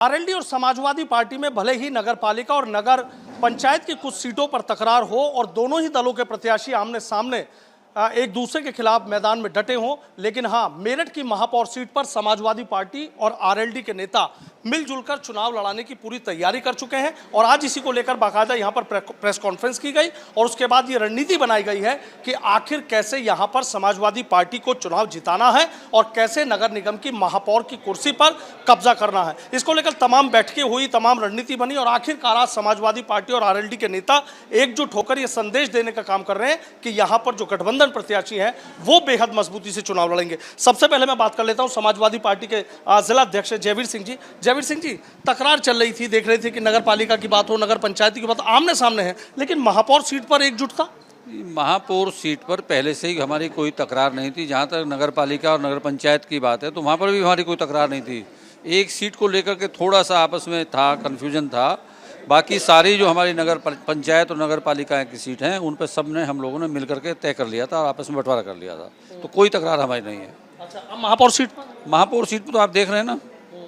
RLD और Samajwadi party में भले ही नगर पालिका और नगर पंचायत की कुछ सीटों पर तकरार हो और दोनों ही दलों के प्रत्याशी आमने सामने एक दूसरे के खिलाफ मैदान में डटे हों, लेकिन हाँ, मेरठ की महापौर सीट पर समाजवादी पार्टी और आरएलडी के नेता मिलजुल कर चुनाव लड़ाने की पूरी तैयारी कर चुके हैं। और आज इसी को लेकर बाकायदा यहां पर प्रेस कॉन्फ्रेंस की गई और उसके बाद ये रणनीति बनाई गई है कि आखिर कैसे यहां पर समाजवादी पार्टी को चुनाव जिताना है और कैसे नगर निगम की महापौर की कुर्सी पर कब्जा करना है। इसको लेकर तमाम बैठकें हुई, तमाम रणनीति बनी और आखिरकार आज समाजवादी पार्टी और आरएलडी के नेता एकजुट होकर यह संदेश देने का काम कर रहे हैं कि यहां पर जो गठबंधन प्रत्याशी हैं वो बेहद मजबूती से चुनाव लड़ेंगे। सबसे पहले मैं बात कर लेता हूं समाजवादी पार्टी के जिला अध्यक्ष जयवीर सिंह जी। जयवीर सिंह जी, तकरार चल रही थी, देख रहे थे कि नगर पालिका की बात हो, नगर पंचायत की बात, आमने सामने है, लेकिन महापौर सीट पर एकजुटता। महापौर सीट पर पहले से ही हमारी कोई तकरार नहीं थी। जहाँ तक नगर पालिका और नगर पंचायत की बात है तो वहाँ पर भी हमारी कोई तकरार नहीं थी। एक सीट को लेकर के थोड़ा सा आपस में था, कन्फ्यूजन था। बाकी सारी जो हमारी नगर पंचायत और नगर पालिका की सीट हैं उन पर सब ने हम लोगों ने मिल करके तय कर लिया था और आपस में बंटवारा कर लिया था, तो कोई तकरार हमारी नहीं है। अच्छा, अब महापौर सीट पर तो आप देख रहे हैं ना,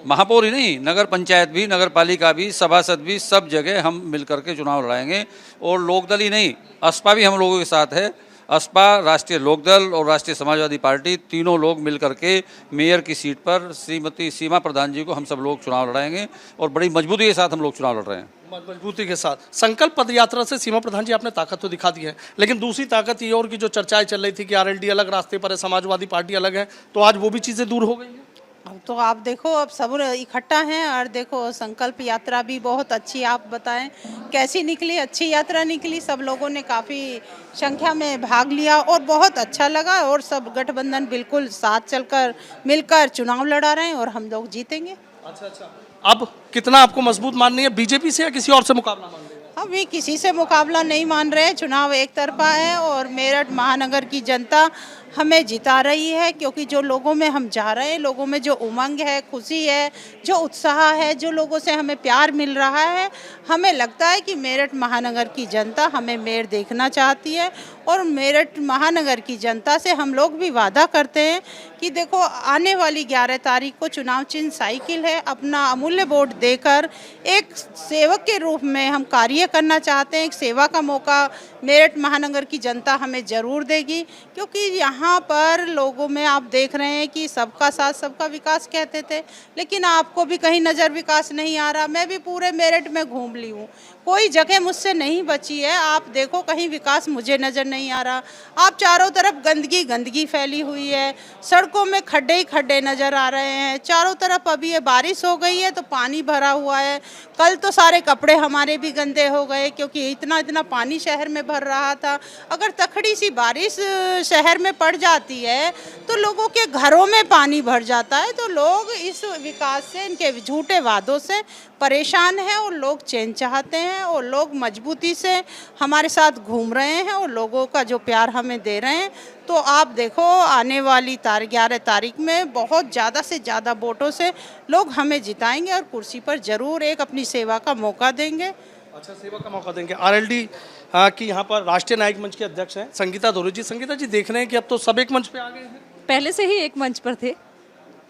महापौर ही नहीं, नगर पंचायत भी, नगर पालिका भी, सभासद भी, सब जगह हम मिल करके चुनाव लड़ाएंगे। और लोकदल ही नहीं, असपा भी हम लोगों के साथ है। असपा, राष्ट्रीय लोकदल और राष्ट्रीय समाजवादी पार्टी, तीनों लोग मिल करके मेयर की सीट पर श्रीमती सीमा प्रधान जी को हम सब लोग चुनाव लड़ाएंगे और बड़ी मजबूती के साथ हम लोग चुनाव लड़ रहे हैं। मजबूती के साथ संकल्प पद यात्रा से सीमा प्रधान जी आपने ताकत तो दिखा दी है, लेकिन दूसरी ताकत ये और की जो चर्चाएं चल रही थी कि आरएलडी अलग रास्ते पर है, समाजवादी पार्टी अलग है, तो आज वो भी चीजें दूर हो गई हैं। अब तो आप देखो, अब सब इकट्ठा हैं और देखो संकल्प यात्रा भी बहुत अच्छी, आप बताएं कैसी निकली? अच्छी यात्रा निकली, सब लोगों ने काफ़ी संख्या में भाग लिया और बहुत अच्छा लगा और सब गठबंधन बिल्कुल साथ चलकर मिलकर चुनाव लड़ा रहे हैं और हम लोग जीतेंगे। अच्छा, अब कितना आपको मजबूत माननी है, बीजेपी से या किसी और से मुकाबला मान रहे हैं? हम भी किसी से मुकाबला नहीं मान रहे, चुनाव एक तरफा है और मेरठ महानगर की जनता हमें जिता रही है, क्योंकि जो लोगों में हम जा रहे हैं, लोगों में जो उमंग है, खुशी है, जो उत्साह है, जो लोगों से हमें प्यार मिल रहा है, हमें लगता है कि मेरठ महानगर की जनता हमें मेयर देखना चाहती है। और मेरठ महानगर की जनता से हम लोग भी वादा करते हैं कि देखो, आने वाली 11 तारीख को चुनाव चिन्ह साइकिल है, अपना अमूल्य वोट देकर एक सेवक के रूप में हम कार्य करना चाहते हैं। एक सेवा का मौका मेरठ महानगर की जनता हमें ज़रूर देगी, क्योंकि यहाँ पर लोगों में आप देख रहे हैं कि सबका साथ सबका विकास कहते थे, लेकिन आपको भी कहीं नज़र विकास नहीं आ रहा। मैं भी पूरे मेरठ में घूम ली हूँ, कोई जगह मुझसे नहीं बची है। आप देखो, कहीं विकास मुझे नज़र नहीं आ रहा। आप चारों तरफ गंदगी फैली हुई है, सड़कों में खड्डे ही खड्डे नज़र आ रहे हैं चारों तरफ। अभी ये बारिश हो गई है तो पानी भरा हुआ है। कल तो सारे कपड़े हमारे भी गंदे हो गए, क्योंकि इतना पानी शहर में भर रहा था। अगर तकड़ी सी बारिश शहर में पड़ जाती है तो लोगों के घरों में पानी भर जाता है। तो लोग इस विकास से, इनके झूठे वादों से परेशान हैं और लोग चैन चाहते हैं और लोग मजबूती से हमारे साथ घूम रहे हैं और लोगों का जो प्यार हमें दे रहे हैं। तो आप देखो, आने वाली 11 तारीख में बहुत ज़्यादा से ज़्यादा वोटों से लोग हमें जिताएंगे और कुर्सी पर ज़रूर एक अपनी सेवा का मौका देंगे। अच्छा, सेवा का मौका देंगे। आरएलडी की यहाँ पर राष्ट्रीय न्यायिक मंच के अध्यक्ष हैं संगीता धोरे जी। संगीता जी, देख रहे हैं कि अब तो सब एक मंच पे आ गए हैं। पहले से ही एक मंच पर थे,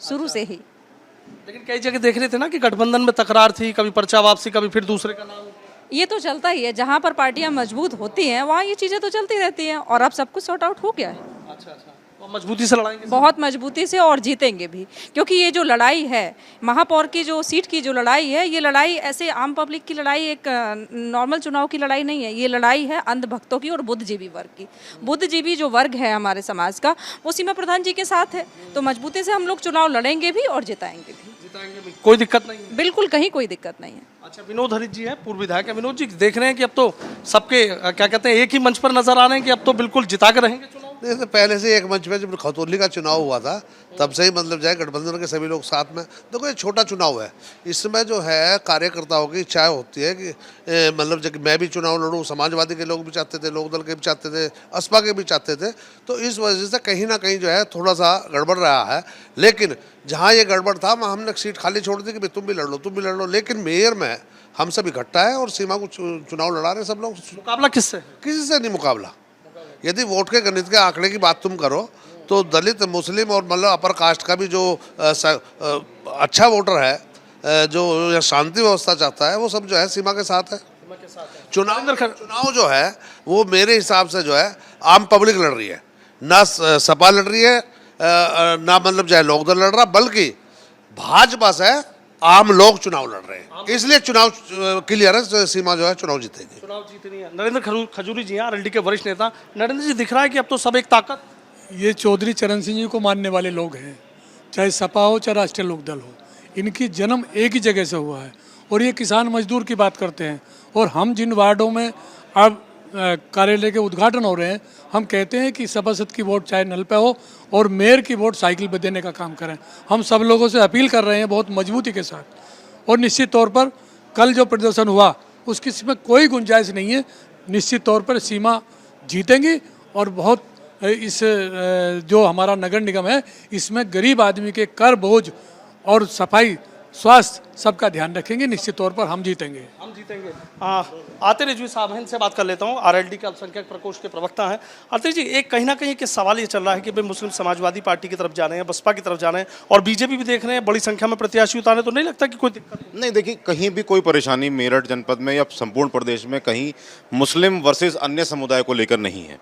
शुरू से ही, लेकिन कई जगह देख रहे थे ना कि गठबंधन में तकरार थी, कभी पर्चा वापसी, कभी फिर दूसरे का नाम। ये तो चलता ही है, जहाँ पर पार्टियां मजबूत होती हैं वहाँ ये चीज़ें तो चलती रहती हैं और अब सब कुछ सॉर्ट आउट हो गया है। अच्छा, तो मजबूती से लड़ाएंगे, बहुत मजबूती से, और जीतेंगे भी, क्योंकि ये जो लड़ाई है महापौर की, जो सीट की जो लड़ाई है, ये लड़ाई ऐसे आम पब्लिक की लड़ाई, एक नॉर्मल चुनाव की लड़ाई नहीं है। ये लड़ाई है अंधभक्तों की और बुद्धिजीवी वर्ग की। बुद्धिजीवी जो वर्ग है हमारे समाज का, वो सीमा प्रधान जी के साथ है, तो मजबूती से हम लोग चुनाव लड़ेंगे भी और जिताएंगे भी। कोई दिक्कत नहीं है? बिल्कुल, कहीं कोई दिक्कत नहीं है। अच्छा, विनोद हरित जी है, पूर्व विधायक है। विनोद जी, देख रहे हैं कि अब तो सबके क्या कहते हैं, एक ही मंच पर नजर आ रहे हैं कि अब तो बिल्कुल जिता के रहेंगे चुनाव। नहीं, तो पहले से एक मंच पे जब खतौली का चुनाव हुआ था तब से ही मतलब जाए गठबंधन के सभी लोग साथ में। देखो, ये छोटा चुनाव है, इसमें जो है कार्यकर्ताओं की इच्छा होती है कि मतलब जब मैं भी चुनाव लड़ूं, समाजवादी के लोग भी चाहते थे, लोकदल के भी चाहते थे, असपा के भी चाहते थे। तो इस वजह से कहीं ना कहीं जो है थोड़ा सा गड़बड़ रहा है। लेकिन जहाँ ये गड़बड़ था वहाँ हमने सीट खाली छोड़ दी कि भाई तुम भी लड़ लो, तुम भी लड़ लो। लेकिन मेयर में हम सब इकट्ठा है और सीमा को चुनाव लड़ा रहे सब लोग। मुकाबला किससे? किसी से नहीं मुकाबला। यदि वोट के गणित के आंकड़े की बात तुम करो तो दलित, मुस्लिम और मतलब अपर कास्ट का भी जो अच्छा वोटर है जो यहाँ शांति व्यवस्था चाहता है वो सब जो है सीमा के साथ है। चुनाव जो है वो मेरे हिसाब से जो है आम पब्लिक लड़ रही है, ना सपा लड़ रही है, ना मतलब जो है लोकदल लड़ रहा, बल्कि भाजपा से आम लोग चुनाव लड़ रहे हैं, इसलिए चुनाव क्लियर है, सीमा जो है चुनाव जीतेगी। चुनाव जीतनी है। नरेंद्र खजूरी जी हैं, आरएलडी के वरिष्ठ नेता। नरेंद्र जी, दिख रहा है कि अब तो सब एक ताकत। ये चौधरी चरण सिंह जी को मानने वाले लोग हैं, चाहे सपा हो चाहे राष्ट्रीय लोकदल हो, इनकी जन्म एक ही जगह से हुआ है और ये किसान मजदूर की बात करते हैं। और हम जिन वार्डों में अब कार्यालय के उद्घाटन हो रहे हैं, हम कहते हैं कि सभासद की वोट चाहे नल पे हो और मेयर की वोट साइकिल पे देने का काम करें। हम सब लोगों से अपील कर रहे हैं बहुत मजबूती के साथ, और निश्चित तौर पर कल जो प्रदर्शन हुआ उसकी इसमें कोई गुंजाइश नहीं है। निश्चित तौर पर सीमा जीतेंगी और बहुत इस जो हमारा नगर निगम है इसमें गरीब आदमी के कर बोझ और सफाई स्वास्थ्य सबका ध्यान रखेंगे। निश्चित तौर पर हम जीतेंगे। आतिर रिजवी साहब हैं, इनसे बात कर लेता हूं। आरएलडी के अल्पसंख्यक प्रकोष्ठ के प्रवक्ता हैं। आतिर जी, एक कहीं ना कहीं के सवाल ये चल रहा है कि भाई मुस्लिम समाजवादी पार्टी की तरफ जा रहे हैं, बसपा की तरफ जा रहे हैं और बीजेपी भी देख रहे हैं बड़ी संख्या में प्रत्याशी उतारे, तो नहीं लगता कि कोई दिक्कत? नहीं, देखिए, कहीं भी कोई परेशानी मेरठ जनपद में या संपूर्ण प्रदेश में कहीं मुस्लिम वर्सेस अन्य समुदाय को लेकर नहीं है।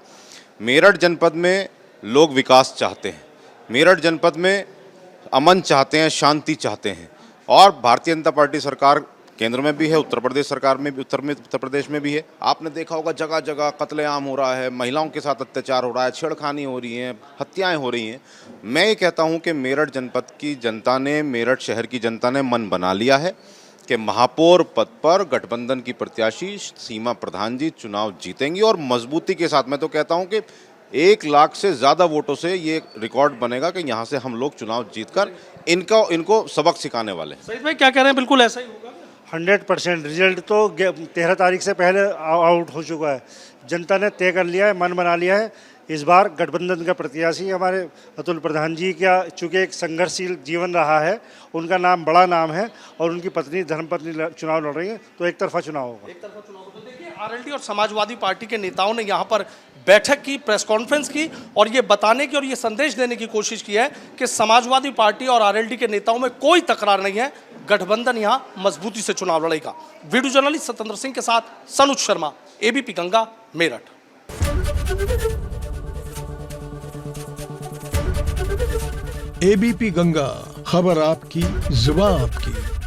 मेरठ जनपद में लोग विकास चाहते हैं, मेरठ जनपद में अमन चाहते हैं, शांति चाहते हैं, और भारतीय जनता पार्टी सरकार केंद्र में भी है, उत्तर प्रदेश सरकार में भी, उत्तर प्रदेश में भी है। आपने देखा होगा जगह जगह कत्लेआम हो रहा है, महिलाओं के साथ अत्याचार हो रहा है, छेड़खानी हो रही है, हत्याएं हो रही हैं। मैं ये कहता हूं कि मेरठ जनपद की जनता ने, मेरठ शहर की जनता ने मन बना लिया है कि महापौर पद पर गठबंधन की प्रत्याशी सीमा प्रधान जी चुनाव जीतेंगी, और मजबूती के साथ। मैं तो कहता हूँ कि 1 लाख से ज़्यादा वोटों से ये रिकॉर्ड बनेगा कि यहाँ से हम लोग चुनाव जीतकर इनको सबक सिखाने वाले। सईद भाई क्या कह रहे हैं? बिल्कुल ऐसा ही होगा। 100% रिजल्ट तो 13 तारीख से पहले आउट हो चुका है। जनता ने तय कर लिया है, मन बना लिया है। इस बार गठबंधन का प्रत्याशी हमारे अतुल प्रधान जी का, चूँकि एक संघर्षशील जीवन रहा है, उनका नाम बड़ा नाम है, और उनकी पत्नी धर्मपत्नी चुनाव लड़ रही है, तो एक तरफा चुनाव होगा। एक तरफा चुनाव होगा। देखिए, आरएलडी और समाजवादी पार्टी के नेताओं ने यहाँ पर बैठक की, प्रेस कॉन्फ्रेंस की, और ये बताने की और ये संदेश देने की कोशिश की है कि समाजवादी पार्टी और आरएलडी के नेताओं में कोई तकरार नहीं है, गठबंधन यहाँ मजबूती से चुनाव लड़ेगा। वीडियो जर्नलिस्ट सत्येंद्र सिंह के साथ सनुज शर्मा, एबीपी गंगा, मेरठ। एबीपी गंगा, खबर आपकी, जुबान आपकी।